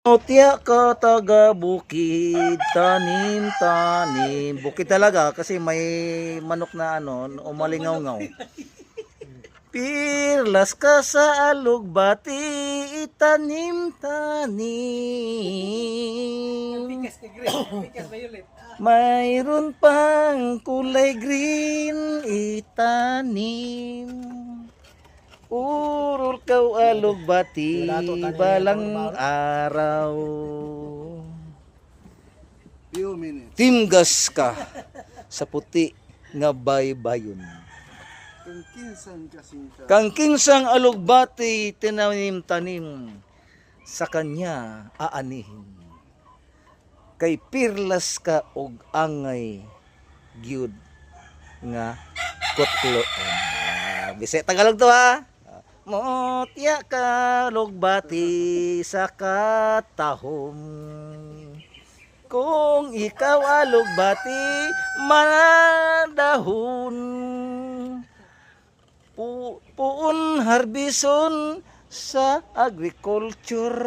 Otya ka taga bukid, tanim. Bukid talaga kasi may manok na umalingaw-ngaw. Pirlas ka sa alugbati, itanim. Mayroon pang kulay green, itanim. Urol kaw alugbati, balang araw. Few minutes. Timgas ka sa puti nga baybayon. Kung kinsan kasingka. Kang kinsang alugbati tinanim-tanim, sa kanya aanihin. Kay pirlas ka og angay gyud nga kutloon. Bisay Tagalog to ha. Motya ka lugbati sa katahom. Kung ikaw alugbati manadahon. Puun harbison sa agriculture.